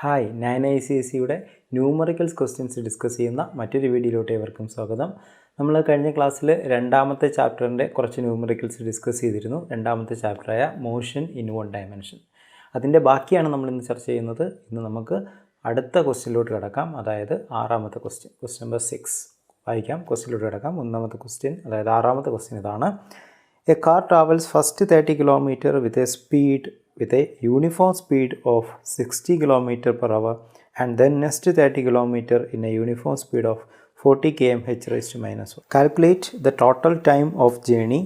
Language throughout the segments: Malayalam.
ഹായ് 9ICSEയുടെ ന്യൂമറിക്കൽസ് ക്വസ്റ്റ്യൻസ് ഡിസ്കസ് ചെയ്യുന്ന മറ്റൊരു വീഡിയോയിലോട്ട് ഏവർക്കും സ്വാഗതം. നമ്മൾ കഴിഞ്ഞ ക്ലാസ്സിൽ രണ്ടാമത്തെ ചാപ്റ്ററിൻ്റെ കുറച്ച് ന്യൂമറിക്കൽസ് ഡിസ്കസ് ചെയ്തിരുന്നു. രണ്ടാമത്തെ ചാപ്റ്ററായ മോഷൻ ഇൻ വൺ ഡയമെൻഷൻ. അതിൻ്റെ ബാക്കിയാണ് നമ്മളിന്ന് ചർച്ച ചെയ്യുന്നത്. ഇന്ന് നമുക്ക് അടുത്ത ക്വസ്റ്റ്യനിലോട്ട് കിടക്കാം, അതായത് ആറാമത്തെ ക്വസ്റ്റ്യൻ നമ്പർ 6 വായിക്കാം. ക്വസ്റ്റ്യനിലോട്ട് കിടക്കാം. ഒന്നാമത്തെ ക്വസ്റ്റ്യൻ, അതായത് ആറാമത്തെ ക്വസ്റ്റ്യൻ ഇതാണ്: A car travels first 30 kilometre with a uniform speed of 60 km per hour and then next 30 km in a uniform speed of 40 km/h raised to minus 1. Calculate the total time of journey.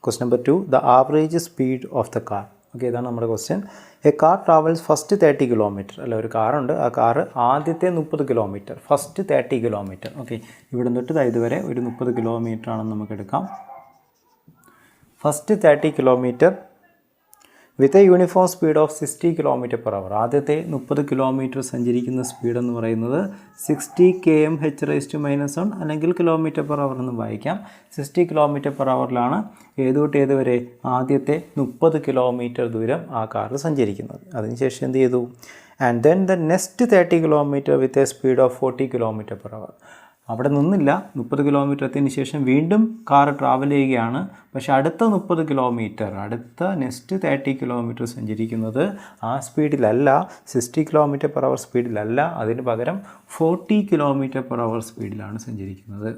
Question number 2, the average speed of the car. Okay, ഇതാണ് നമ്മുടെ question. A car travels first 30 kilometre, അല്ല ഒരു കാറുണ്ട്, ആ കാറ് ആദ്യത്തെ 30 കിലോമീറ്റർ, ഫസ്റ്റ് 30 കിലോമീറ്റർ. ഓക്കെ, ഇവിടെ തൊട്ട് ഇതുവരെ ഒരു 30 കിലോമീറ്റർ ആണെന്ന് നമുക്ക് എടുക്കാം. First 30 kilometre with a uniform speed of 60 km/h. ആദ്യത്തെ 30 കിലോമീറ്റർ സഞ്ചരിക്കുന്ന സ്പീഡ് എന്ന് പറയുന്നത് 60 km/h raised to minus 1 അല്ലെങ്കിൽ km/h എന്ന് വായിക്കാം. 60 km/hലാണ് ഏത് തൊട്ട് ഏത് വരെ? ആദ്യത്തെ 30 കിലോമീറ്റർ ദൂരം ആ കാർ സഞ്ചരിക്കുന്നത്. അതിനുശേഷം എന്ത് ചെയ്തു? And then the next 30 kilometre with a speed of 40 km/h. അവിടെ നിന്നില്ല, 30 കിലോമീറ്റർ എത്തിയതിന് ശേഷം വീണ്ടും കാർ ട്രാവൽ ചെയ്യുകയാണ്. പക്ഷേ അടുത്ത 30 കിലോമീറ്റർ, അടുത്ത നെക്സ്റ്റ് 30 കിലോമീറ്റർ സഞ്ചരിക്കുന്നത് ആ സ്പീഡിലല്ല, 60 km/h സ്പീഡിലല്ല, അതിന് പകരം 40 km/h സ്പീഡിലാണ് സഞ്ചരിക്കുന്നത്.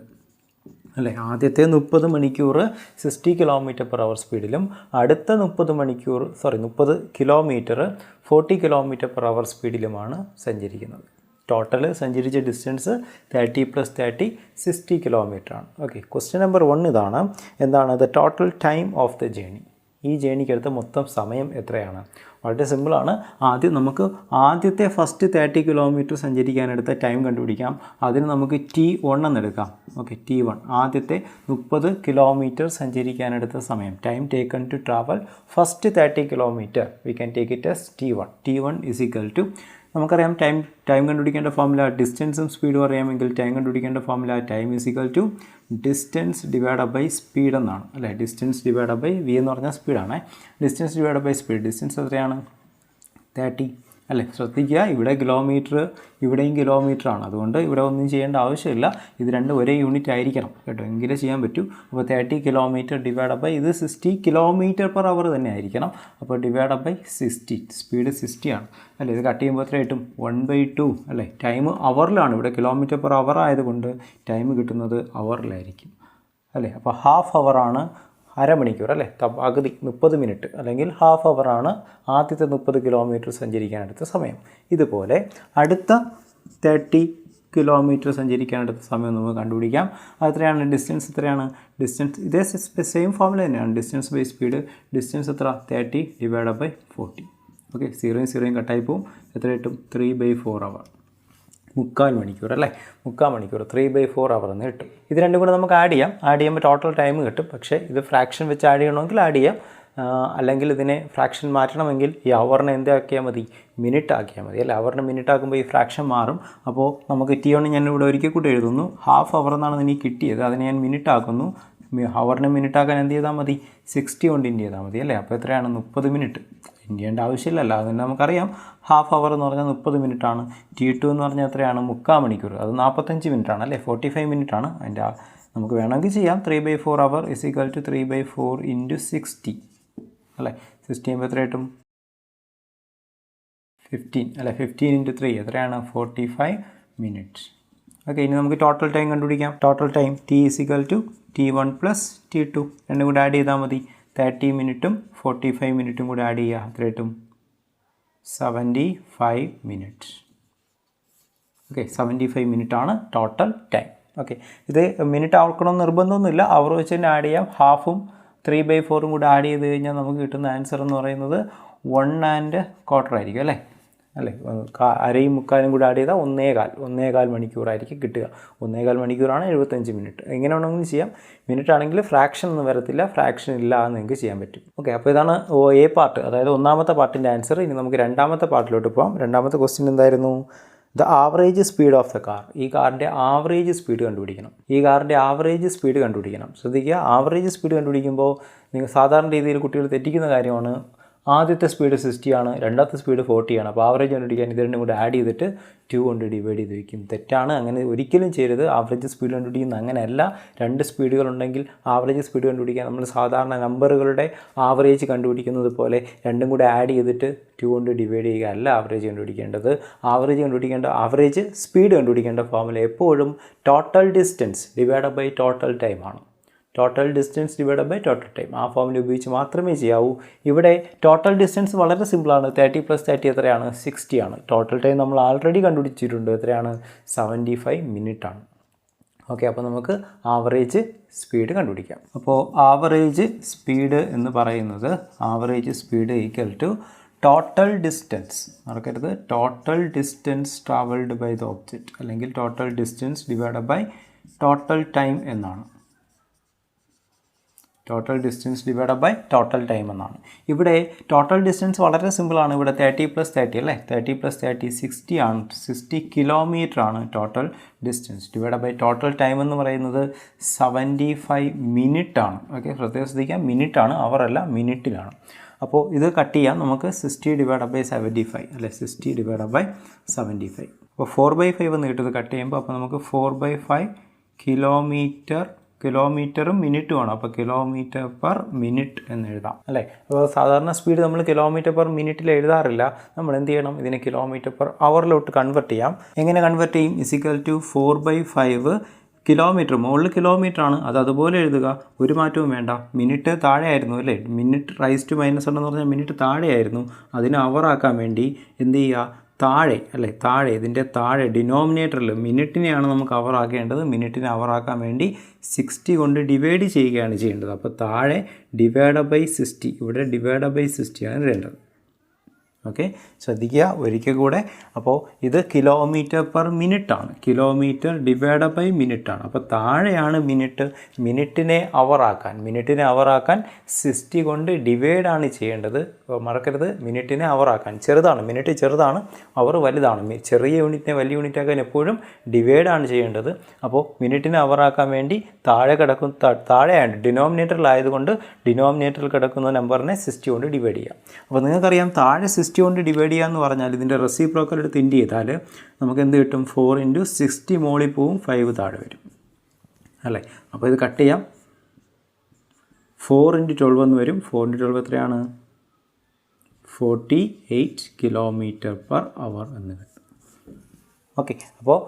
അല്ലേ, ആദ്യത്തെ 30 മണിക്കൂർ 60 km/h സ്പീഡിലും അടുത്ത 30 കിലോമീറ്റർ 40 km/h സ്പീഡിലുമാണ് സഞ്ചരിക്കുന്നത്. ടോട്ടൽ സഞ്ചരിച്ച ഡിസ്റ്റൻസ് 30 + 30 60 കിലോമീറ്റർ ആണ്. ഓക്കെ, ക്വസ്റ്റ്യൻ നമ്പർ 1 ഇതാണ്. എന്താണ് the total time of the journey? ഈ ജേണിക്കടുത്ത് മൊത്തം സമയം എത്രയാണ്? വളരെ സിമ്പിളാണ്. ആദ്യം നമുക്ക് ആദ്യത്തെ ഫസ്റ്റ് 30 കിലോമീറ്റർ സഞ്ചരിക്കാനെടുത്ത ടൈം കണ്ടുപിടിക്കാം. അതിന് നമുക്ക് T1 എന്നെടുക്കാം. ഓക്കെ, T1 ആദ്യത്തെ 30 കിലോമീറ്റർ സഞ്ചരിക്കാനെടുത്ത സമയം, time taken to travel first 30 kilometre, we can take it as T1. T1 = നമുക്കറിയാം ടൈം കണ്ടുപിടിക്കേണ്ട ഫോർമുല, ഡിസ്റ്റൻസും സ്പീഡും അറിയാമെങ്കിൽ ടൈം കണ്ടുപിടിക്കേണ്ട formula time = distance divided by speed എന്നാണ്. അല്ലേ, ഡിസ്റ്റൻസ് ഡിവൈഡഡ് ബൈ v എന്ന് പറഞ്ഞാൽ സ്പീഡാണ്. Distance divided by speed, distance എത്രയാണ്? 30. അല്ലേ, ശ്രദ്ധിക്കുക, ഇവിടെ കിലോമീറ്റർ, ഇവിടെയും കിലോമീറ്റർ ആണ്. അതുകൊണ്ട് ഇവിടെ ഒന്നും ചെയ്യേണ്ട ആവശ്യമില്ല. ഇത് രണ്ടും ഒരേ യൂണിറ്റ് ആയിരിക്കണം കേട്ടോ, എങ്കിലേ ചെയ്യാൻ പറ്റൂ. അപ്പോൾ 30 കിലോമീറ്റർ ഡിവൈഡ് ബൈ ഇത് 60 km/h തന്നെ ആയിരിക്കണം. അപ്പോൾ ഡിവൈഡ് ബൈ 60, സ്പീഡ് 60 ആണ്. അല്ലേ, ഇത് കട്ട് ചെയ്യുമ്പോൾ എത്ര കിട്ടും? 1/2. അല്ലേ, ടൈം അവറിലാണ്, ഇവിടെ km/h ആയതുകൊണ്ട് ടൈം കിട്ടുന്നത് അവറിലായിരിക്കും. അല്ലേ, അപ്പോൾ ഹാഫ് അവറാണ്, അരമണിക്കൂർ. അല്ലേ, പകുതി 30 മിനിറ്റ് അല്ലെങ്കിൽ ഹാഫ് അവറാണ് ആദ്യത്തെ 30 കിലോമീറ്റർ സഞ്ചരിക്കാനെടുത്ത സമയം. ഇതുപോലെ അടുത്ത 30 കിലോമീറ്റർ സഞ്ചരിക്കാനെടുത്ത സമയം നമുക്ക് കണ്ടുപിടിക്കാം. അതെത്രയാണ്? ഡിസ്റ്റൻസ് എത്രയാണ്? ഡിസ്റ്റൻസ് ഇതേ സെയിം ഫോർമുല തന്നെയാണ്. ഡിസ്റ്റൻസ് ബൈ സ്പീഡ്, ഡിസ്റ്റൻസ് എത്ര? 30 ഡിവൈഡ് ബൈ 40. ഓക്കെ, 0 കട്ടായി പോവും. എത്ര കിട്ടും? 3/4 അവർ, 3/4 മണിക്കൂർ. അല്ലേ, 3/4 മണിക്കൂർ, 3/4 അവർ എന്ന് കിട്ടും. ഇത് രണ്ടും കൂടെ നമുക്ക് ആഡ് ചെയ്യുമ്പോൾ ടോട്ടൽ ടൈം കിട്ടും. പക്ഷേ ഇത് ഫ്രാക്ഷൻ വെച്ച് ആഡ് ചെയ്യണമെങ്കിൽ ആഡ് ചെയ്യാം, അല്ലെങ്കിൽ ഇതിനെ ഫ്രാക്ഷൻ മാറ്റണമെങ്കിൽ ഈ അവറിനെ എന്താക്കിയാൽ മതി? മിനിറ്റ് ആക്കിയാൽ മതി. അല്ലേ, അവറിനെ മിനിറ്റ് ആക്കുമ്പോൾ ഈ ഫ്രാക്ഷൻ മാറും. അപ്പോൾ നമുക്ക് T1 ഞാൻ ഇവിടെ ഒരിക്കൽ കൂടി എഴുതുന്നു. ഹാഫ് അവർ എന്നാണ് എനിക്ക് കിട്ടിയത്, അതിനെ ഞാൻ മിനിറ്റ് ആക്കുന്നു. അവറിനെ മിനിറ്റ് ആക്കാൻ എന്ത് ചെയ്താൽ മതി? 60 കൊണ്ട് ഇൻഡ് ചെയ്താൽ മതി. അല്ലേ, അപ്പോൾ എത്രയാണ്? 30 മിനിറ്റ്. ഇൻഡ് ചെയ്യേണ്ട ആവശ്യമില്ലല്ലോ, അതിന് നമുക്കറിയാം ഹാഫ് അവർ എന്ന് പറഞ്ഞാൽ 30 മിനിറ്റാണ്. T2 എന്ന് പറഞ്ഞാൽ എത്രയാണ്? 3/4 മണിക്കൂർ, അത് 45 മിനിറ്റാണ്. അല്ലേ, 45 മിനിറ്റാണ്. അതിൻ്റെ നമുക്ക് വേണമെങ്കിൽ ചെയ്യാം 3/4 അവർ = 3/4 × 60. അല്ലേ, 60 ചെയ്യുമ്പോൾ എത്ര കിട്ടും? 15. അല്ലേ, 15 × 3 എത്രയാണ്? 45 മിനിറ്റ്സ്. ഓക്കെ, ഇനി നമുക്ക് ടോട്ടൽ ടൈം കണ്ടുപിടിക്കാം. Total time T = T1 + T2 രണ്ടും കൂടി ആഡ് ചെയ്താൽ മതി. 30 മിനിറ്റും 45 മിനിറ്റും കൂടി ആഡ് ചെയ്യുക. എത്ര കിട്ടും? 75 മിനിറ്റ്സ്. ഓക്കെ, 75 മിനിറ്റാണ് ടോട്ടൽ ടൈം. ഓക്കെ, ഇത് മിനിറ്റ് ആക്കണമെന്ന് നിർബന്ധമൊന്നുമില്ല, അവർ വെച്ച് തന്നെ ആഡ് ചെയ്യാം. ഹാഫും 3/4 കൂടി ആഡ് ചെയ്ത് കഴിഞ്ഞാൽ നമുക്ക് കിട്ടുന്ന ആൻസർ എന്ന് പറയുന്നത് 1 1/4 ആയിരിക്കും. അല്ലേ, അരയും മുക്കാലും കൂടി ആഡ് ചെയ്താൽ 1.25 മണിക്കൂറായിരിക്കും കിട്ടുക. 1.25 മണിക്കൂറാണ് 75 മിനിറ്റ്. എങ്ങനെ വേണമെങ്കിലും ചെയ്യാം. മിനിറ്റ് ആണെങ്കിൽ ഫ്രാക്ഷൻ ഒന്നും വരത്തില്ല, ഫ്രാക്ഷൻ ഇല്ല എന്ന് നിങ്ങൾക്ക് ചെയ്യാൻ പറ്റും. ഓക്കെ, അപ്പോൾ ഇതാണ് എ പാർട്ട്, അതായത് ഒന്നാമത്തെ പാർട്ടിൻ്റെ ആൻസർ. ഇനി നമുക്ക് രണ്ടാമത്തെ പാർട്ടിലോട്ട് പോകാം. രണ്ടാമത്തെ ക്വസ്റ്റ്യൻ എന്തായിരുന്നു? The average speed of the car. ഈ കാറിൻ്റെ ആവറേജ് സ്പീഡ് കണ്ടുപിടിക്കണം. ശ്രദ്ധിക്കുക, ആവറേജ് സ്പീഡ് കണ്ടുപിടിക്കുമ്പോൾ നിങ്ങൾ സാധാരണ രീതിയിൽ കുട്ടികൾ തെറ്റിക്കുന്ന കാര്യമാണ്. ആദ്യത്തെ സ്പീഡ് 60 ആണ്, രണ്ടാമത്തെ സ്പീഡ് 40 ആണ്. അപ്പോൾ ആവറേജ് കണ്ടുപിടിക്കാൻ ഇത് രണ്ടും കൂടെ ആഡ് ചെയ്തിട്ട് 2 കൊണ്ട് ഡിവൈഡ് ചെയ്ത് വയ്ക്കും. തെറ്റാണ്, അങ്ങനെ ഒരിക്കലും ചെയ്യരുത്. ആവറേജ് സ്പീഡ് കണ്ടുപിടിക്കുന്നത് അങ്ങനെയല്ല. രണ്ട് സ്പീഡുകളുണ്ടെങ്കിൽ ആവറേജ് സ്പീഡ് കണ്ടുപിടിക്കാൻ നമ്മൾ സാധാരണ നമ്പറുകളുടെ ആവറേജ് കണ്ടുപിടിക്കുന്നത് പോലെ രണ്ടും കൂടെ ആഡ് ചെയ്തിട്ട് 2 കൊണ്ട് ഡിവൈഡ് ചെയ്യുക അല്ല ആവറേജ് കണ്ടുപിടിക്കേണ്ടത്. ആവറേജ് സ്പീഡ് കണ്ടുപിടിക്കേണ്ട ഫോർമുല എപ്പോഴും total distance divide by total time ആണ്. Total distance divide by total time ആ ഫോർമുല ഉപയോഗിച്ച് മാത്രമേ ചെയ്യാവൂ. ഇവിടെ ടോട്ടൽ ഡിസ്റ്റൻസ് വളരെ സിമ്പിളാണ്. 30 + 30 എത്രയാണ്? 60 ആണ്. ടോട്ടൽ ടൈം നമ്മൾ ആൾറെഡി കണ്ടുപിടിച്ചിട്ടുണ്ട്. എത്രയാണ്? 75 മിനിറ്റ് ആണ്. ഓക്കെ, അപ്പോൾ നമുക്ക് ആവറേജ് സ്പീഡ് കണ്ടുപിടിക്കാം. അപ്പോൾ ആവറേജ് സ്പീഡ് എന്ന് പറയുന്നത് average speed equal to total distance, മറക്കരുത്, total distance travelled by the object അല്ലെങ്കിൽ total distance divide by total time എന്നാണ്. Total distance divide by total time എന്നാണ്. ഇവിടെ ടോട്ടൽ ഡിസ്റ്റൻസ് വളരെ സിമ്പിളാണ്. ഇവിടെ 30 + 30 അല്ലേ, 30 + 30 60 ആണ്. 60 കിലോമീറ്റർ ആണ് total distance. Divide by total time എന്ന് പറയുന്നത് 75 മിനിറ്റ് ആണ്. ഓക്കെ, പ്രത്യേകം ശ്രദ്ധിക്കാം, മിനിറ്റ് ആണ്, അവർ അല്ല, മിനിറ്റിലാണ്. അപ്പോൾ ഇത് കട്ട് ചെയ്യാം. നമുക്ക് 60 ഡിവൈഡ് ബൈ 75 അല്ലേ, 60 ഡിവൈഡ് ബൈ 75. അപ്പോൾ 4/5 എന്ന് കിട്ടുന്നത് കട്ട് ചെയ്യുമ്പോൾ. അപ്പോൾ നമുക്ക് 4/5 കിലോമീറ്ററും മിനിറ്റുമാണ്. അപ്പോൾ കിലോമീറ്റർ പെർ മിനിറ്റ് എന്ന് എഴുതാം അല്ലേ. അപ്പോൾ സാധാരണ സ്പീഡ് നമ്മൾ കിലോമീറ്റർ പെർ മിനിറ്റിൽ എഴുതാറില്ല. നമ്മൾ എന്ത് ചെയ്യണം? ഇതിനെ കിലോമീറ്റർ പെർ അവറിലോട്ട് കൺവെർട്ട് ചെയ്യാം. എങ്ങനെ കൺവെർട്ട് ചെയ്യും? = 4/5 കിലോമീറ്റർ, മുകളിൽ കിലോമീറ്റർ ആണ്, അത് അതുപോലെ എഴുതുക, ഒരു മാറ്റവും വേണ്ട. മിനിറ്റ് താഴെയായിരുന്നു അല്ലേ, മിനിറ്റ് -1 എന്ന് പറഞ്ഞാൽ മിനിറ്റ് താഴെയായിരുന്നു. അതിനെ അവറാക്കാൻ വേണ്ടി എന്ത് ചെയ്യുക? താഴെ ഇതിൻ്റെ താഴെ ഡിനോമിനേറ്ററിൽ മിനിറ്റിനെയാണ് നമുക്ക് അവറാക്കേണ്ടത്. മിനിറ്റിനെ അവറാക്കാൻ വേണ്ടി 60 കൊണ്ട് ഡിവൈഡ് ചെയ്യുകയാണ് ചെയ്യേണ്ടത്. അപ്പോൾ താഴെ ഡിവൈഡ് ബൈ 60, ഇവിടെ ഡിവൈഡ് ബൈ 60 ആണ് ഇടേണ്ടത്. ഓക്കെ, ശ്രദ്ധിക്കുക ഒരിക്കൽ കൂടെ. അപ്പോൾ ഇത് കിലോമീറ്റർ പെർ മിനിറ്റ് ആണ്, കിലോമീറ്റർ ഡിവൈഡ് ബൈ മിനിറ്റ് ആണ്. അപ്പോൾ താഴെയാണ് മിനിറ്റ്. മിനിറ്റിനെ അവറാക്കാൻ 60 കൊണ്ട് ഡിവൈഡാണ് ചെയ്യേണ്ടത്. മറക്കരുത്, മിനിറ്റിനെ അവറാക്കാൻ. മിനിറ്റ് ചെറുതാണ്, അവർ വലുതാണ്. ചെറിയ യൂണിറ്റിനെ വലിയ യൂണിറ്റ് ആക്കാൻ എപ്പോഴും ഡിവൈഡാണ് ചെയ്യേണ്ടത്. അപ്പോൾ മിനിറ്റിനെ അവറാക്കാൻ വേണ്ടി താഴെയാണ് ഡിനോമിനേറ്ററിലായതുകൊണ്ട് ഡിനോമിനേറ്ററിൽ കിടക്കുന്ന നമ്പറിനെ 60 കൊണ്ട് ഡിവൈഡ് ചെയ്യാം. അപ്പോൾ നിങ്ങൾക്കറിയാം, താഴെ 60 കൊണ്ട് ഡിവൈഡ് ചെയ്യുക എന്ന് പറഞ്ഞാൽ ഇതിൻ്റെ റെസിപ്രോക്കൽ എടുത്ത് ഇൻഡ് ചെയ്താൽ നമുക്ക് എന്ത് കിട്ടും? 4 × 60 മുകളിൽ പോവും, 5 താഴെ വരും അല്ലേ. അപ്പോൾ ഇത് കട്ട് ചെയ്യാം. 4 × 12 എന്ന് വരും. 4 × 12 എത്രയാണ്? 48 km/h എന്ന് കിട്ടും. ഓക്കെ, അപ്പോൾ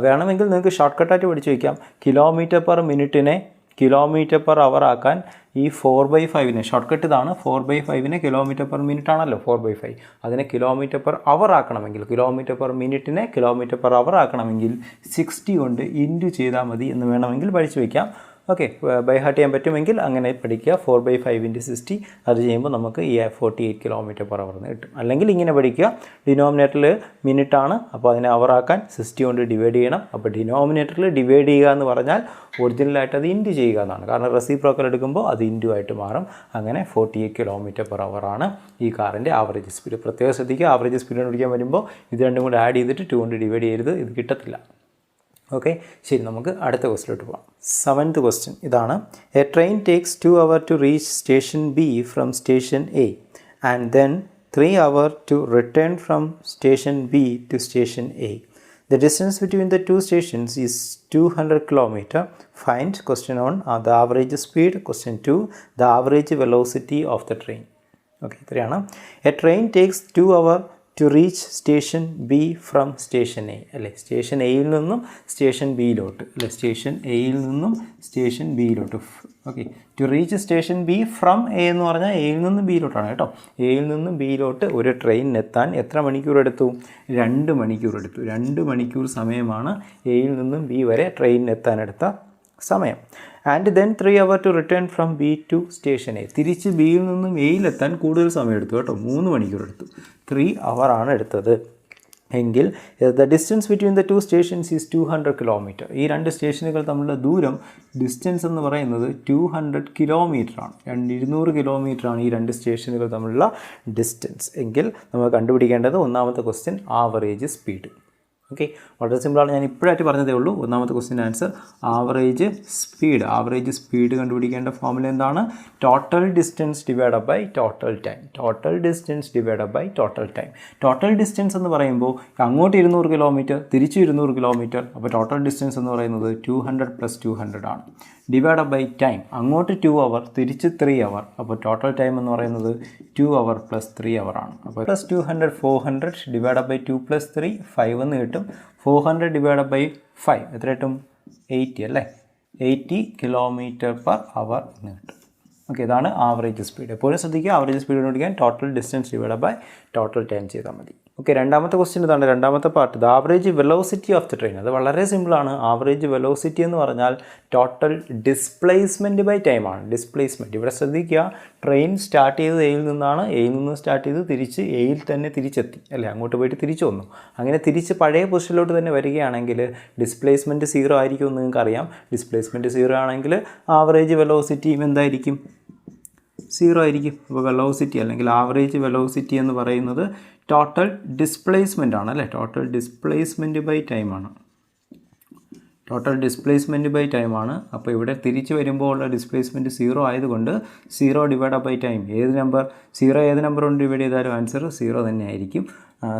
വേണമെങ്കിൽ നിങ്ങൾക്ക് ഷോർട്ട് കട്ടായിട്ട് പഠിച്ചു വയ്ക്കാം. കിലോമീറ്റർ പെർ മിനിറ്റിനെ കിലോമീറ്റർ പെർ അവർ ആക്കാൻ ഈ 4/5 ഷോർട്ട് കട്ട് ഇതാണ്. 4/5 കിലോമീറ്റർ പെർ മിനിറ്റ് ആണല്ലോ 4/5. അതിനെ കിലോമീറ്റർ പെർ അവർ ആക്കണമെങ്കിൽ, കിലോമീറ്റർ പെർ മിനിറ്റിനെ കിലോമീറ്റർ പെർ അവർ ആക്കണമെങ്കിൽ 60 കൊണ്ട് ഇൻറ്റു ചെയ്താൽ മതി എന്ന് വേണമെങ്കിൽ പഠിച്ചു വയ്ക്കാം. ഓക്കെ, ബൈ ഹാർട്ട് ചെയ്യാൻ പറ്റുമെങ്കിൽ അങ്ങനെ പഠിക്കുക. 4/5 × 60 അത് ചെയ്യുമ്പോൾ നമുക്ക് ഈ 48 km/h എന്ന് കിട്ടും. അല്ലെങ്കിൽ ഇങ്ങനെ പഠിക്കുക, ഡിനോമിനേറ്ററിൽ മിനിറ്റ് ആണ്, അപ്പോൾ അതിനെ അവറാക്കാൻ 60 കൊണ്ട് ഡിവൈഡ് ചെയ്യണം. അപ്പോൾ ഡിനോമിനേറ്ററിൽ ഡിവൈഡ് ചെയ്യുക എന്ന് പറഞ്ഞാൽ ഒറിജിനലായിട്ട് അത് ഇൻറ്റു ചെയ്യുക എന്നാണ്. കാരണം റെസിപ്രോക്കൽ എടുക്കുമ്പോൾ അത് ഇൻറ്റു ആയിട്ട് മാറും. അങ്ങനെ 48 km/h ആണ് ഈ കാറിൻ്റെ ആവറേജ് സ്പീഡ്. പ്രത്യേകം ശ്രദ്ധിക്കുക, ആവറേജ് സ്പീഡ് കണ്ടുപിടിക്കാൻ വരുമ്പോൾ ഇത് രണ്ടും കൂടെ ആഡ് ചെയ്തിട്ട് 2 കൊണ്ട് ഡിവൈഡ് ചെയ്യരുത്, ഇത് കിട്ടത്തില്ല. ഓക്കെ, ശരി, നമുക്ക് അടുത്ത ക്വസ്റ്റിലോട്ട് പോകാം. 7th ക്വസ്റ്റ്യൻ ഇതാണ്. A train takes 2 hours to reach station B from station A and then 3 hours to return from station B to station A. The distance between the two stations is 200 km. Find question 1 the average speed, question 2 the average velocity of the train. Okay, ഇത്രയാണ്. A train takes 2 hours to reach station B from station A അല്ലേ. സ്റ്റേഷൻ എയിൽ നിന്നും സ്റ്റേഷൻ ബിയിലോട്ട് അല്ലേ, സ്റ്റേഷൻ എയിൽ നിന്നും സ്റ്റേഷൻ ബിയിലോട്ട്. Okay, to reach station B from A എന്ന് പറഞ്ഞാൽ എയിൽ നിന്നും ബിയിലോട്ടാണ് കേട്ടോ. എയിൽ നിന്നും ബിയിലോട്ട് ഒരു ട്രെയിനിനെത്താൻ എത്ര മണിക്കൂർ എടുത്തു? 2 മണിക്കൂർ എടുത്തു. 2 മണിക്കൂർ സമയമാണ് എയിൽ നിന്നും ബി വരെ ട്രെയിനിനെത്താനെടുത്ത സമയം. And then 3 hours to return from B to station A. തിരിച്ച് ബിയിൽ നിന്നും എയിലെത്താൻ കൂടുതൽ സമയം എടുത്തു കേട്ടോ, 3 മണിക്കൂർ എടുത്തു. 3 hours ആണ് എടുത്തത് എങ്കിൽ the distance between the two stations is 200 km. ഈ 2 സ്റ്റേഷനുകൾ തമ്മിലുള്ള ദൂരം, ഡിസ്റ്റൻസ് എന്ന് പറയുന്നത് 200 km ആണ്. 200 km ആണ് ഈ 2 സ്റ്റേഷനുകൾ തമ്മിലുള്ള ഡിസ്റ്റൻസ്. എങ്കിൽ നമ്മൾ കണ്ടുപിടിക്കേണ്ടത് ഒന്നാമത്തെ ക്വസ്റ്റ്യൻ ആവറേജ് സ്പീഡ്. ഓക്കെ, വളരെ സിമ്പിളാണ്, ഞാൻ ഇപ്പോഴായിട്ട് പറഞ്ഞതേ ഉള്ളൂ. ഒന്നാമത്തെ ക്വസ്റ്റിൻ്റെ ആൻസർ ആവറേജ് സ്പീഡ് കണ്ടുപിടിക്കേണ്ട ഫോർമുല എന്താണ്? Total distance divided by total time. Total distance എന്ന് പറയുമ്പോൾ അങ്ങോട്ട് 200 കിലോമീറ്റർ, തിരിച്ച് 200 കിലോമീറ്റർ. അപ്പോൾ ടോട്ടൽ ഡിസ്റ്റൻസ് എന്ന് പറയുന്നത് 200 + 200 ആണ്. ഡിവൈഡഡ് ബൈ ടൈം, അങ്ങോട്ട് 2 അവർ, തിരിച്ച് 3 അവർ. അപ്പോൾ ടോട്ടൽ ടൈം എന്ന് പറയുന്നത് 2 അവർ + 3 അവർ ആണ്. അപ്പോൾ +200 400 ഡിവൈഡഡ് ബൈ 2 + 3 5 എന്ന് കിട്ടും. 400 ഡിവൈഡഡ് ബൈ 5 എത്ര കിട്ടും? 80 അല്ലേ? 80 km/h എന്ന് കിട്ടും. ഓക്കെ, ഇതാണ് ആവറേജ് സ്പീഡ്. എപ്പോഴും ശ്രദ്ധിക്കുക, ആവറേജ് സ്പീഡ് കണ്ടുപിടിക്കാൻ total distance divided by total time ചെയ്താൽ മതി. ഓക്കെ, രണ്ടാമത്തെ ക്വസ്റ്റ്യൻ ഇതാണ്, രണ്ടാമത്തെ part. The average velocity of the train. അത് വളരെ സിമ്പിളാണ്. ആവറേജ് വെലോസിറ്റി എന്ന് പറഞ്ഞാൽ ടോട്ടൽ ഡിസ്പ്ലേസ്മെൻറ്റ് ബൈ ടൈം ആണ്. ഡിസ്പ്ലേസ്മെൻറ്റ് ഇവിടെ ശ്രദ്ധിക്കുക, ട്രെയിൻ സ്റ്റാർട്ട് ചെയ്തത് എയിൽ നിന്നാണ്. എയിൽ നിന്ന് സ്റ്റാർട്ട് ചെയ്ത് തിരിച്ച് എയിൽ തന്നെ തിരിച്ചെത്തി അല്ലേ? അങ്ങോട്ട് പോയിട്ട് തിരിച്ചു വന്നു. അങ്ങനെ തിരിച്ച് പഴയ പൊസിഷനിലോട്ട് തന്നെ വരികയാണെങ്കിൽ ഡിസ്പ്ലേസ്മെൻറ്റ് 0 ആയിരിക്കുമെന്ന് നിങ്ങൾക്കറിയാം. ഡിസ്പ്ലേസ്മെൻറ്റ് 0 ആണെങ്കിൽ ആവറേജ് വെലോസിറ്റിയും എന്തായിരിക്കും? 0 ആയിരിക്കും. അപ്പോൾ വെലോസിറ്റി അല്ലെങ്കിൽ ആവറേജ് വെലോസിറ്റി എന്ന് പറയുന്നത് ടോട്ടൽ ഡിസ്പ്ലേസ്മെൻ്റ് ആണ് അല്ലേ? ടോട്ടൽ ഡിസ്പ്ലേസ്മെൻറ്റ് ബൈ ടൈമാണ്. അപ്പോൾ ഇവിടെ തിരിച്ച് വരുമ്പോൾ ഉള്ള ഡിസ്പ്ലേസ്മെൻറ്റ് 0 ആയതുകൊണ്ട് 0 ഡിവൈഡഡ് ബൈ ടൈം. ഏത് നമ്പർ കൊണ്ട് ഡിവൈഡ് ചെയ്താലും ആൻസർ 0 തന്നെ ആയിരിക്കും.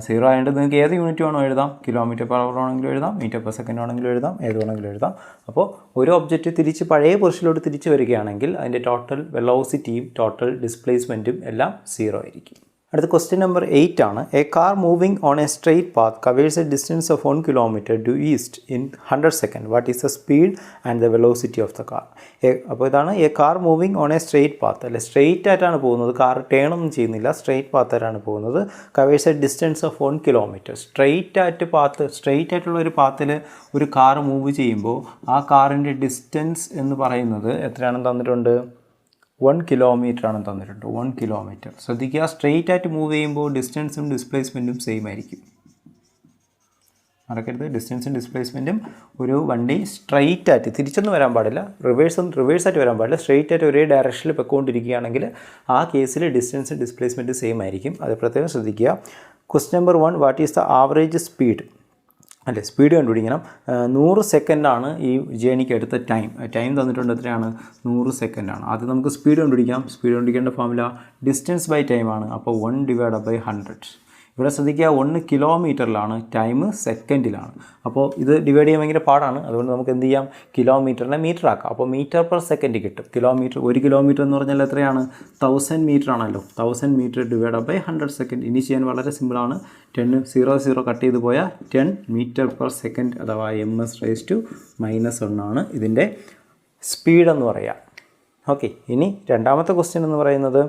0 ആയതുകൊണ്ട് നിങ്ങൾക്ക് ഏത് യൂണിറ്റ് വേണോ എഴുതാം. km/h ആണെങ്കിലും എഴുതാം, m/s ആണെങ്കിലും എഴുതാം, ഏത് വേണമെങ്കിലും എഴുതാം. അപ്പോൾ ഒരു ഒബ്ജക്റ്റ് തിരിച്ച് പഴയ പൊസിഷനിലോട്ട് തിരിച്ച് വരികയാണെങ്കിൽ അതിൻ്റെ ടോട്ടൽ വെലോസിറ്റിയും ടോട്ടൽ ഡിസ്പ്ലേസ്മെൻറ്റും എല്ലാം 0 ആയിരിക്കും. അടുത്ത ക്വസ്റ്റ്യൻ നമ്പർ 8 ആണ്. A car moving on A straight path covers A distance of 1 kilometre do east in 100 second. What is the speed and the velocity of the car? അപ്പോൾ ഇതാണ് A car moving on A straight path അല്ലെ? സ്ട്രെയിറ്റ് ആയിട്ടാണ് പോകുന്നത്, കാർ ടേൺ ഒന്നും ചെയ്യുന്നില്ല, സ്ട്രെയിറ്റ് പാത്തായിട്ടാണ് പോകുന്നത്. Covers A distance of 1 kilometre. Straight ആയിട്ടുള്ള ഒരു പാത്തിൽ ഒരു കാർ മൂവ് ചെയ്യുമ്പോൾ ആ കാറിൻ്റെ ഡിസ്റ്റൻസ് എന്ന് പറയുന്നത് എത്രയാണെന്ന് തന്നിട്ടുണ്ട്? 1 കിലോമീറ്റർ ആണ് തന്നിട്ടുണ്ട്. 1 കിലോമീറ്റർ. ശ്രദ്ധിക്കുക, സ്ട്രെയിറ്റ് ആയിട്ട് മൂവ് ചെയ്യുമ്പോൾ ഡിസ്റ്റൻസും ഡിസ്പ്ലേസ്മെൻറ്റും സെയിം ആയിരിക്കും. മറക്കരുത്, ഡിസ്റ്റൻസും ഡിസ്പ്ലേസ്മെൻറ്റും ഒരു വണ്ടി സ്ട്രെയിറ്റ് ആയിട്ട് തിരിച്ചൊന്നും വരാൻ പാടില്ല, റിവേഴ്സായിട്ട് വരാൻ പാടില്ല. സ്ട്രെയിറ്റ് ആയിട്ട് ഒരേ ഡയറക്ഷനിൽ പൊയ്ക്കൊണ്ടിരിക്കുകയാണെങ്കിൽ ആ കേസിൽ ഡിസ്റ്റൻസും ഡിസ്പ്ലേസ്മെൻറ്റും സെയിം ആയിരിക്കും. അത് പ്രത്യേകം ശ്രദ്ധിക്കുക. Question number 1, what is the average speed അല്ലേ? സ്പീഡ് കണ്ടുപിടിക്കണം. 100 സെക്കൻഡാണ് ഈ ജേണിക്ക് എടുത്ത ടൈം തന്നിട്ടുണ്ട്. എത്രയാണ്? 100 സെക്കൻഡാണ്. അത് നമുക്ക് സ്പീഡ് കണ്ടുപിടിക്കാം. സ്പീഡ് കണ്ടുപിടിക്കേണ്ട ഫോർമുല ഡിസ്റ്റൻസ് ബൈ ടൈമാണ്. അപ്പോൾ 1 ഡിവൈഡഡ് ബൈ 100. ഇവിടെ ശ്രദ്ധിക്കുക, 1 കിലോമീറ്ററിലാണ്, ടൈം സെക്കൻഡിലാണ്. അപ്പോൾ ഇത് ഡിവൈഡ് ചെയ്യാൻ ഭയങ്കര പാടാണ്. അതുകൊണ്ട് നമുക്ക് എന്ത് ചെയ്യാം? കിലോമീറ്ററിനെ മീറ്റർ ആക്കാം. അപ്പോൾ m/s കിട്ടും. 1 കിലോമീറ്റർ എന്ന് പറഞ്ഞാൽ എത്രയാണ്? 1000 മീറ്റർ ആണല്ലോ. 1000 മീറ്റർ ഡിവൈഡ് ബൈ 100 സെക്കൻഡ്. ഇനി ചെയ്യാൻ വളരെ സിമ്പിളാണ്. 0 കട്ട് ചെയ്ത് പോയാൽ 10 m/s അഥവാ ms⁻1 ആണ് ഇതിൻ്റെ സ്പീഡ് എന്ന് പറയുക. ഓക്കെ, ഇനി രണ്ടാമത്തെ ക്വസ്റ്റ്യൻ എന്ന് പറയുന്നത്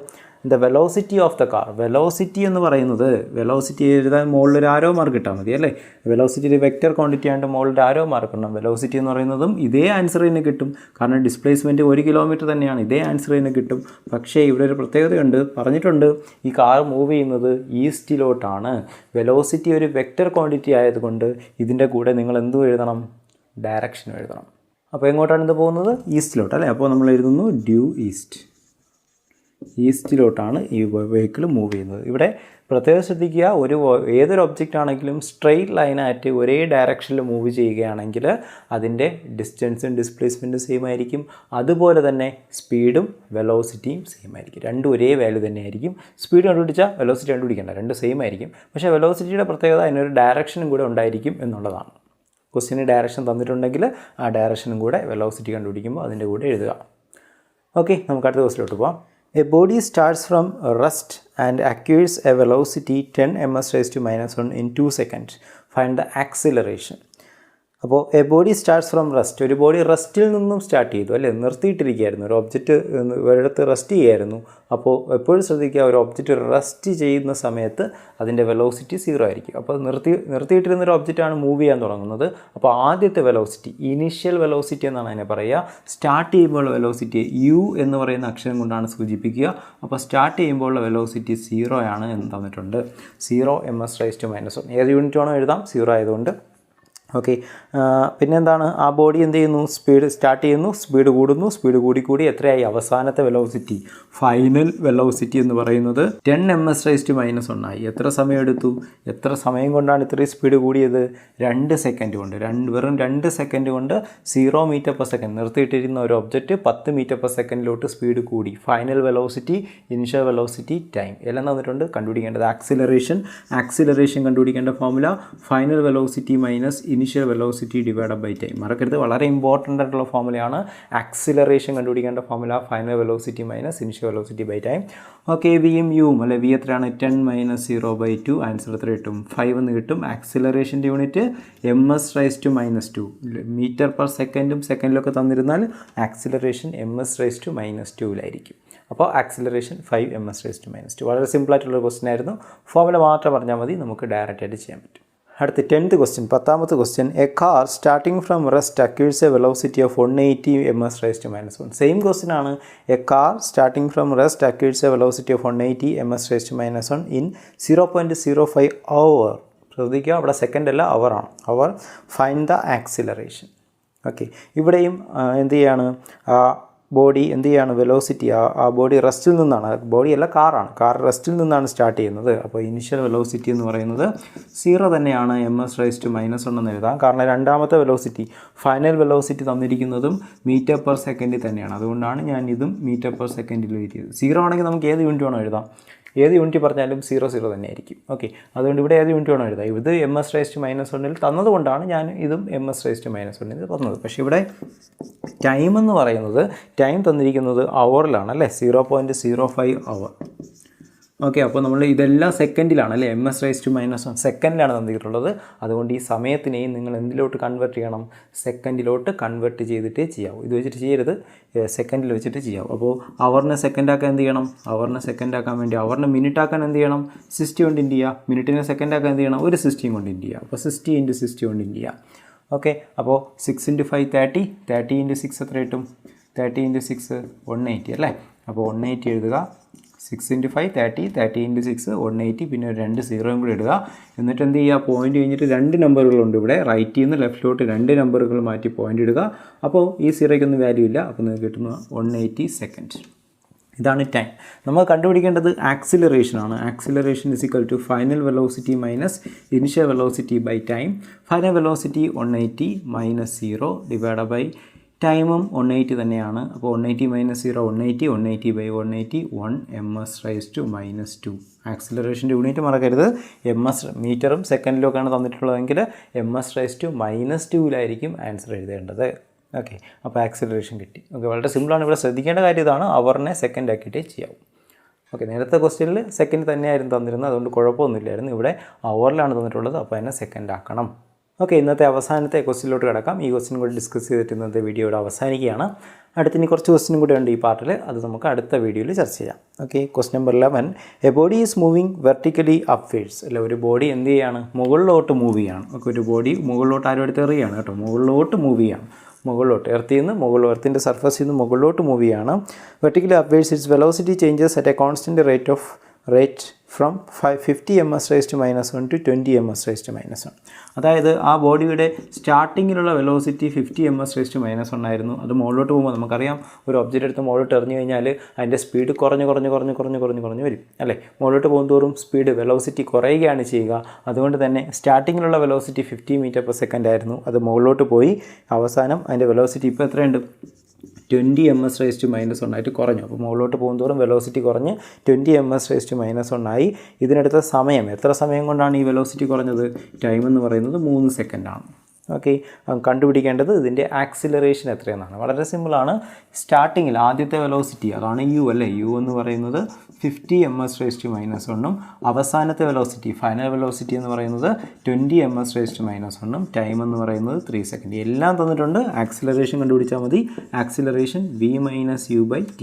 the velocity of the car. Velocity എന്ന് പറയുന്നത്, വെലോസിറ്റി എഴുതാൻ മുകളിലൊരു ആരോ മാർക്ക് ഇട്ടാൽ മതി അല്ലേ? വെലോസിറ്റി ഒരു വെക്റ്റർ ക്വാണ്ടിറ്റി ആയതുകൊണ്ട് മുകളിലൊരു ആരോ മാർക്ക് ഇടണം. വെലോസിറ്റി എന്ന് പറയുന്നതും ഇതേ ആൻസർ തന്നെ കിട്ടും. കാരണം ഡിസ്പ്ലേസ്മെൻറ്റ് 1 കിലോമീറ്റർ തന്നെയാണ്, ഇതേ ആൻസർ തന്നെ കിട്ടും. പക്ഷേ ഇവിടെ ഒരു പ്രത്യേകതയുണ്ട്, പറഞ്ഞിട്ടുണ്ട് ഈ കാർ മൂവ് ചെയ്യുന്നത് ഈസ്റ്റിലോട്ടാണ്. വെലോസിറ്റി ഒരു വെക്റ്റർ ക്വാണ്ടിറ്റി ആയതുകൊണ്ട് ഇതിൻ്റെ കൂടെ നിങ്ങൾ എന്തും എഴുതണം? ഡയറക്ഷൻ എഴുതണം. അപ്പോൾ എങ്ങോട്ടാണ് ഇത് പോകുന്നത്? ഈസ്റ്റിലോട്ട് അല്ലേ? അപ്പോൾ നമ്മൾ എഴുതുന്നു ഡ്യൂ ഈസ്റ്റിലോട്ടാണ് ഈ വെഹിക്കിൾ മൂവ് ചെയ്യുന്നത്. ഇവിടെ പ്രത്യേകം ശ്രദ്ധിക്കുക, ഏതൊരു ഒബ്ജക്റ്റ് ആണെങ്കിലും സ്ട്രെയിറ്റ് ലൈനായിട്ട് ഒരേ ഡയറക്ഷനിൽ മൂവ് ചെയ്യുകയാണെങ്കിൽ അതിൻ്റെ ഡിസ്റ്റൻസും ഡിസ്പ്ലേസ്മെൻറ്റും സെയിം ആയിരിക്കും. അതുപോലെ തന്നെ സ്പീഡും വെലോസിറ്റിയും സെയിം ആയിരിക്കും. രണ്ടും ഒരേ വാല്യൂ തന്നെ ആയിരിക്കും. സ്പീഡ് കണ്ടുപിടിച്ചാൽ വെലോസിറ്റി കണ്ടുപിടിക്കേണ്ട, രണ്ടും സെയിം ആയിരിക്കും. പക്ഷേ വെലോസിറ്റിയുടെ പ്രത്യേകത അതിനൊരു ഡയറക്ഷനും കൂടെ ഉണ്ടായിരിക്കും എന്നുള്ളതാണ്. ക്വസ്റ്റ്യന് ഡയറക്ഷൻ തന്നിട്ടുണ്ടെങ്കിൽ ആ ഡയറക്ഷനും കൂടെ വെലോസിറ്റി കണ്ടുപിടിക്കുമ്പോൾ അതിൻ്റെ കൂടെ എഴുതുക. ഓക്കെ, നമുക്ക് അടുത്ത ക്വസ്റ്റ്യനിലോട്ട് പോകാം. A body starts from rest and acquires a velocity 10 ms⁻1 in 2 seconds. Find the acceleration. അപ്പോൾ A body starts from rest. ഒരു ബോഡി റെസ്റ്റിൽ നിന്നും സ്റ്റാർട്ട് ചെയ്തു അല്ലേ? നിർത്തിയിട്ടിരിക്കുകയായിരുന്നു. ഒരു ഒബ്ജക്റ്റ് ഒരിടത്ത് റെസ്റ്റ് ചെയ്യായിരുന്നു. അപ്പോൾ എപ്പോഴും ശ്രദ്ധിക്കുക, ഒരു ഒബ്ജക്റ്റ് റെസ്റ്റ് ചെയ്യുന്ന സമയത്ത് അതിൻ്റെ വെലോസിറ്റി 0 ആയിരിക്കും. അപ്പോൾ നിർത്തിയിട്ടിരുന്നൊരു ഒബ്ജക്റ്റാണ് മൂവ് ചെയ്യാൻ തുടങ്ങുന്നത്. അപ്പോൾ ആദ്യത്തെ വെലോസിറ്റി, ഇനീഷ്യൽ വെലോസിറ്റി എന്നാണ് അതിനെ പറയുക. സ്റ്റാർട്ട് ചെയ്യുമ്പോൾ വെലോസിറ്റി യു എന്ന് പറയുന്ന അക്ഷരം കൊണ്ടാണ് സൂചിപ്പിക്കുക. അപ്പോൾ സ്റ്റാർട്ട് ചെയ്യുമ്പോൾ വെലോസിറ്റി 0 ആണ് എന്ന് തന്നിട്ടുണ്ട്. 0 ms⁻1. ഏത് യൂണിറ്റ് ആണോ എഴുതാം, 0 ആയതുകൊണ്ട് ഓക്കെ, പിന്നെ എന്താണ്, ആ ബോഡി എന്ത് ചെയ്യുന്നു, സ്പീഡ് സ്റ്റാർട്ട് ചെയ്യുന്നു, സ്പീഡ് കൂടുന്നു, സ്പീഡ് കൂടി എത്രയായി, അവസാനത്തെ വെലോസിറ്റി, ഫൈനൽ വെലോസിറ്റി എന്ന് പറയുന്നത് 10 ms⁻⁻1 ആയി. എത്ര സമയം എടുത്തു, എത്ര സമയം കൊണ്ടാണ് ഇത്രയും സ്പീഡ് കൂടിയത്, 2 സെക്കൻഡ് കൊണ്ട്, വെറും 2 സെക്കൻഡ് കൊണ്ട് 0 m/s നിർത്തിയിട്ടിരുന്ന ഒരു ഒബ്ജക്റ്റ് 10 m/s സ്പീഡ് കൂടി. Final velocity, initial velocity, time എല്ലാം തന്നിട്ടുണ്ട്. കണ്ടുപിടിക്കേണ്ടത് ആക്സിലറേഷൻ കണ്ടുപിടിക്കേണ്ട formula final velocity minus initial velocity divide by time. മറക്കരുത്, വളരെ ഇമ്പോർട്ടൻ്റ് ആയിട്ടുള്ള ഫോർമുലയാണ്. ആക്സിലറേഷൻ കണ്ടുപിടിക്കേണ്ട formula final velocity minus initial velocity by time. Okay, വിയും യുവും അല്ലെ, വി എത്രയാണ്, 10 - 0/2, ആൻസർ എത്ര കിട്ടും, 5 എന്ന് കിട്ടും. ആക്സിലറേഷൻ്റെ യൂണിറ്റ് ms⁻², മീറ്റർ/സെക്കൻഡും സെക്കൻഡിലൊക്കെ തന്നിരുന്നാൽ ആക്സിലറേഷൻ ms⁻²ലായിരിക്കും. അപ്പോൾ ആക്സിലറേഷൻ 5 ms⁻². വളരെ സിമ്പിളായിട്ടുള്ളൊരു ക്വസ്റ്റ്യൻ ആയിരുന്നു. ഫോർമുല മാത്രം പറഞ്ഞാൽ മതി, നമുക്ക് ഡയറക്റ്റ് ആയിട്ട് ചെയ്യാൻ പറ്റും. അടുത്ത 10th question, 10th question. A car starting from rest acquires a velocity of 180 ms⁻⁻1. Same question ആണ്. A car starting from rest acquires a velocity of 180 ms⁻⁻1 in 0.05 hour. ശ്രദ്ധിക്കുക, അവിടെ സെക്കൻഡ് അല്ല, അവർ ആണ്. Hour find the acceleration. Okay, ഇവിടെയും എന്ത് ചെയ്യാണ്, ബോഡി എന്ത് ചെയ്യാണ്, വെലോസിറ്റി, ആ ബോഡി റെസ്റ്റിൽ നിന്നാണ്, ബോഡിയല്ല കാറാണ്, കാർ റെസ്റ്റിൽ നിന്നാണ് സ്റ്റാർട്ട് ചെയ്യുന്നത്. അപ്പോൾ ഇനിഷ്യൽ വെലോസിറ്റി എന്ന് പറയുന്നത് 0 തന്നെയാണ്, ms⁻⁻1 എന്ന് എഴുതാം. കാരണം രണ്ടാമത്തെ വെലോസിറ്റി, ഫൈനൽ വെലോസിറ്റി തന്നിരിക്കുന്നതും m/s തന്നെയാണ്. അതുകൊണ്ടാണ് ഞാൻ ഇതും m/s എഴുതിയത്. 0 ആണെങ്കിൽ നമുക്ക് ഏത് യൂണിറ്റ് വേണോ എഴുതാം, ഏത് യൂണിറ്റ് പറഞ്ഞാലും 0 തന്നെ ആയിരിക്കും. ഓക്കെ, അതുകൊണ്ട് ഇവിടെ ഏത് യൂണിറ്റ് വേണോ എഴുതാം. ഇത് ms⁻⁻1 തന്നതുകൊണ്ടാണ് ഞാൻ ഇതും ms⁻⁻1 തന്നത്. പക്ഷേ ഇവിടെ ടൈം എന്ന് പറയുന്നത്, ടൈം തന്നിരിക്കുന്നത് അവറിലാണ് അല്ലേ, 0.05 അവർ. ഓക്കെ, അപ്പോൾ നമ്മൾ ഇതെല്ലാം സെക്കൻഡിലാണ് അല്ലേ, ms⁻⁻1 സെക്കൻഡിലാണ് തന്നിട്ടുള്ളത്. അതുകൊണ്ട് ഈ സമയത്തിനെയും നിങ്ങൾ എന്തിലോട്ട് കൺവേർട്ട് ചെയ്യണം, സെക്കൻഡിലോട്ട് കൺവേർട്ട് ചെയ്തിട്ടേ ചെയ്യാവൂ. ഇത് വെച്ചിട്ട് ചെയ്യരുത്, സെക്കൻഡിൽ വെച്ചിട്ട് ചെയ്യാവൂ. അപ്പോൾ അവറിനെ സെക്കൻഡാക്കാൻ എന്ത് ചെയ്യണം, അവറിനെ സെക്കൻഡാക്കാൻ വേണ്ടി അവറിനെ മിനിറ്റ് ആക്കാൻ എന്ത് ചെയ്യണം, 60 കൊണ്ട് ഇൻഡ് ചെയ്യുക. മിനിറ്റിനെ സെക്കൻഡാക്കാൻ എന്ത് ചെയ്യണം, ഒരു 60 കൊണ്ട് ഇൻഡ് ചെയ്യുക. അപ്പോൾ 60 × 60 കൊണ്ട് ഇൻഡ് ചെയ്യുക. ഓക്കെ, അപ്പോൾ 6 × 5 30, 30 × 6 എത്ര കിട്ടും, 30 × 6 180 അല്ലേ. അപ്പോൾ 180 എഴുതുക. 6 × 5 30, 30 × 6 180, പിന്നെ ഒരു 2 0 കൂടി ഇടുക. എന്നിട്ട് എന്ത് ചെയ്യുക, പോയിൻ്റ് കഴിഞ്ഞിട്ട് 2 നമ്പറുകളുണ്ട് ഇവിടെ, റൈറ്റിൽ നിന്ന് ലെഫ്റ്റിലോട്ട് 2 നമ്പറുകൾ മാറ്റി പോയിൻ്റ് ഇടുക. അപ്പോൾ ഈ 0യ്ക്കൊന്നും വാല്യൂ ഇല്ല. അപ്പോൾ നിങ്ങൾക്ക് കിട്ടുന്ന 180 സെക്കൻഡ്. ഇതാണ് ടൈം. നമ്മൾ കണ്ടുപിടിക്കേണ്ടത് ആക്സിലറേഷനാണ്. Acceleration = final velocity minus initial velocity by time. Final velocity 180 - 0 divide by ടൈമും 180 തന്നെയാണ്. അപ്പോൾ 180 - 0 180, 180/180 1 ms⁻². ആക്സിലറേഷൻ്റെ യൂണിറ്റ് മറക്കരുത്, മീറ്ററും സെക്കൻഡിലൊക്കെയാണ് തന്നിട്ടുള്ളതെങ്കിൽ ms⁻²ലായിരിക്കും ആൻസർ എഴുതേണ്ടത്. ഓക്കെ, അപ്പോൾ ആക്സിലറേഷൻ കിട്ടി. ഓക്കെ, വളരെ സിമ്പിളാണ്. ഇവിടെ ശ്രദ്ധിക്കേണ്ട കാര്യം ഇതാണ്, അവറിനെ സെക്കൻഡ് ആക്കിയിട്ടേ ചെയ്യാവും. ഓക്കെ, നേരത്തെ ക്വസ്റ്റ്യനിൽ സെക്കൻഡ് തന്നെയായിരുന്നു തന്നിരുന്നത്, അതുകൊണ്ട് കുഴപ്പമൊന്നുമില്ലായിരുന്നു. ഇവിടെ അവറിലാണ് തന്നിട്ടുള്ളത്, അപ്പോൾ അതിനെ സെക്കൻഡ് ആക്കണം. ഓക്കെ, ഇന്നത്തെ അവസാനത്തെ ക്വസ്റ്റ്യനിലോട്ട് കിടക്കാം. ഈ ക്വസ്റ്റ്യൻ കൂടി ഡിസ്കസ് ചെയ്തിട്ട് ഇന്നത്തെ വീഡിയോയുടെ അവസാനിക്കുകയാണ്. അടുത്തിനി കുറച്ച് ക്വസ്റ്റ്യൻ കൂടി ഉണ്ട് ഈ പാർട്ടിൽ, അത് നമുക്ക് അടുത്ത വീഡിയോയിൽ ചർച്ച ചെയ്യാം. Okay, question number 11. A body is moving vertically upwards. അല്ല, ഒരു ബോഡി എന്ത് ചെയ്യാണ്, മുകളിലോട്ട് മൂവ് ചെയ്യാണ്. ഓക്കെ, ഒരു ബോഡി മുകളിലോട്ട് ആരും എടുത്ത് എറിയാണ് കേട്ടോ, മുകളിലോട്ട് മൂവ് ചെയ്യാണ്. മുകളിലോട്ട് എർത്തിൻ്റെ സർഫസിൽ നിന്ന് മുകളിലോട്ട് മൂവ് ചെയ്യാണ്. Vertically upwards it's velocity changes at A constant rate from 50 ms⁻⁻1 to 20 ms⁻⁻1. അതായത് ആ ബോഡിയുടെ സ്റ്റാർട്ടിങ്ങിലുള്ള വെലോസിറ്റി 50 ms⁻⁻1 ആയിരുന്നു. അത് മുകളിലോട്ട് പോകുമ്പോൾ നമുക്കറിയാം, ഒരു ഒബ്ജക്റ്റ് എടുത്ത് മുകളിലോട്ട് എറിഞ്ഞു കഴിഞ്ഞാൽ അതിൻ്റെ സ്പീഡ് കുറഞ്ഞ് വരും അല്ലേ. മുകളിലോട്ട് പോകുന്തോറും സ്പീഡ് വെലോസിറ്റി കുറയുകയാണ് ചെയ്യുക. അതുകൊണ്ട് തന്നെ സ്റ്റാർട്ടിങ്ങിലുള്ള വെലോസിറ്റി 50 m/s ആയിരുന്നു. അത് മുകളിലോട്ട് പോയി അവസാനം അതിൻ്റെ വെലോസിറ്റി ഇപ്പോൾ എത്രയുണ്ട്, 20 ms⁻⁻1 ആയിട്ട് കുറഞ്ഞു. അപ്പോൾ മുകളിലോട്ട് പോകുന്തോറും വെലോസിറ്റി കുറഞ്ഞ് 20 ms⁻⁻1 ആയി. ഇതിനെടുത്ത സമയം, എത്ര സമയം കൊണ്ടാണ് ഈ വെലോസിറ്റി കുറഞ്ഞത്, ടൈം എന്ന് പറയുന്നത് 3 സെക്കൻഡാണ്. ഓക്കെ, കണ്ടുപിടിക്കേണ്ടത് ഇതിൻ്റെ ആക്സിലറേഷൻ എത്രയെന്നാണ്. വളരെ സിമ്പിളാണ്. സ്റ്റാർട്ടിങ്ങിൽ ആദ്യത്തെ വെലോസിറ്റി അതാണ് യു അല്ലേ, യു എന്ന് പറയുന്നത് 50 ms⁻⁻1 അവസാനത്തെ വെലോസിറ്റി ഫൈനൽ വെലോസിറ്റി എന്ന് പറയുന്നത് 20 ms⁻⁻1 ടൈം എന്ന് പറയുന്നത് 3 സെക്കൻഡ്. എല്ലാം തന്നിട്ടുണ്ട്. ആക്സിലറേഷൻ കണ്ടുപിടിച്ചാൽ മതി. Acceleration v - u/t.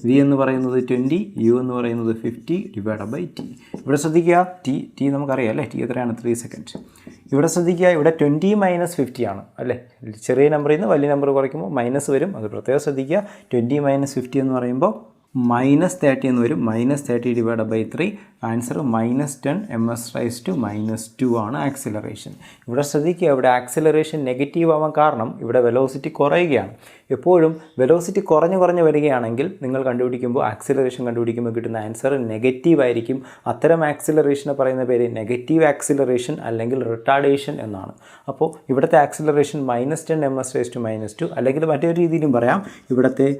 v എന്ന് പറയുന്നത് 20, u എന്ന് പറയുന്നത് 50 / t. ഇവിടെ ശ്രദ്ധിക്കുക, ടി നമുക്കറിയാം അല്ലേ, ടി എത്രയാണ്, 3 സെക്കൻഡ്. ഇവിടെ ശ്രദ്ധിക്കുക, ഇവിടെ 20 - 50 ആണ് അല്ലേ. ചെറിയ നമ്പറിൽ നിന്ന് വലിയ നമ്പർ കുറയ്ക്കുമ്പോൾ മൈനസ് വരും, അത് പ്രത്യേകം ശ്രദ്ധിക്കുക. 20 - 50 എന്ന് പറയുമ്പോൾ -30 എന്ന് വരും. -30 ഡിവൈഡഡ് ബൈ 3, ആൻസർ -10 ms⁻²- ആണ് ആക്സിലറേഷൻ. ഇവിടെ ശ്രദ്ധിക്കുക, ഇവിടെ ആക്സിലറേഷൻ നെഗറ്റീവ് ആവാൻ കാരണം ഇവിടെ വെലോസിറ്റി കുറയുകയാണ്. എപ്പോഴും വെലോസിറ്റി കുറഞ്ഞ് വരികയാണെങ്കിൽ നിങ്ങൾ ആക്സിലറേഷൻ കണ്ടുപിടിക്കുമ്പോൾ കിട്ടുന്ന ആൻസർ നെഗറ്റീവ് ആയിരിക്കും. അത്തരം ആക്സിലറേഷനെ പറയുന്ന പേര് നെഗറ്റീവ് ആക്സിലറേഷൻ അല്ലെങ്കിൽ റിട്ടാർഡേഷൻ എന്നാണ്. അപ്പോൾ ഇവിടുത്തെ ആക്സിലറേഷൻ -10 ms⁻², അല്ലെങ്കിൽ മറ്റൊരു രീതിയിലും പറയാം, ഇവിടുത്തെ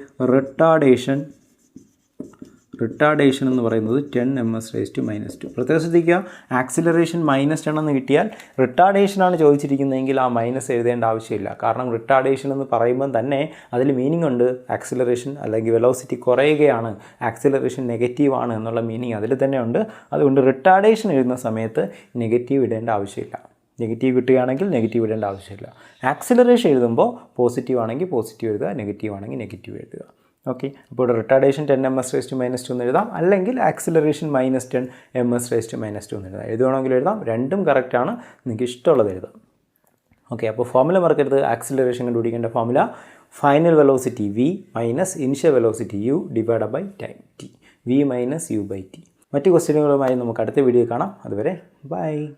റിട്ടാർഡേഷൻ എന്ന് പറയുന്നത് 10 ms⁻². പ്രത്യേകം ശ്രദ്ധിക്കുക, ആക്സിലറേഷൻ -10 എന്ന് കിട്ടിയാൽ റിട്ടാർഡേഷനാണ് ചോദിച്ചിരിക്കുന്നതെങ്കിൽ ആ മൈനസ് എഴുതേണ്ട ആവശ്യമില്ല. കാരണം റിട്ടാർഡേഷൻ എന്ന് പറയുമ്പം തന്നെ അതിൽ മീനിങ് ഉണ്ട്, ആക്സിലറേഷൻ അല്ലെങ്കിൽ വെലോസിറ്റി കുറയുകയാണ്, ആക്സിലറേഷൻ നെഗറ്റീവ് ആണ് എന്നുള്ള മീനിങ് അതിൽ തന്നെ ഉണ്ട്. അതുകൊണ്ട് റിട്ടാർഡേഷൻ എഴുതുന്ന സമയത്ത് നെഗറ്റീവ് ഇടേണ്ട ആവശ്യമില്ല. നെഗറ്റീവ് കിട്ടുകയാണെങ്കിൽ നെഗറ്റീവ് ഇടേണ്ട ആവശ്യമില്ല. ആക്സിലറേഷൻ എഴുതുമ്പോൾ പോസിറ്റീവ് ആണെങ്കിൽ പോസിറ്റീവ് എഴുതുക, നെഗറ്റീവ് ആണെങ്കിൽ നെഗറ്റീവ് എഴുതുക. ഓക്കെ, അപ്പോൾ ഇവിടെ റിട്ടാർഡേഷൻ 10 ms⁻² എന്ന് എഴുതാം, അല്ലെങ്കിൽ ആക്സിലറേഷൻ -10 ms⁻² എന്ന് എഴുതാം. എഴുതുവാണെങ്കിൽ എഴുതാം, രണ്ടും കറക്റ്റാണ്, നിങ്ങൾക്ക് ഇഷ്ടമുള്ളത് എഴുതാം. ഓക്കെ, അപ്പോൾ ഫോർമുല മറക്കരുത്. ആക്സിലറേഷൻ കണ്ടുപിടിക്കേണ്ട formula final velocity v minus initial velocity u divided by time t, v - u/t. മറ്റ് ക്വസ്റ്റ്യനുകളുമായി നമുക്ക് അടുത്ത വീഡിയോ കാണാം. അതുവരെ ബൈ.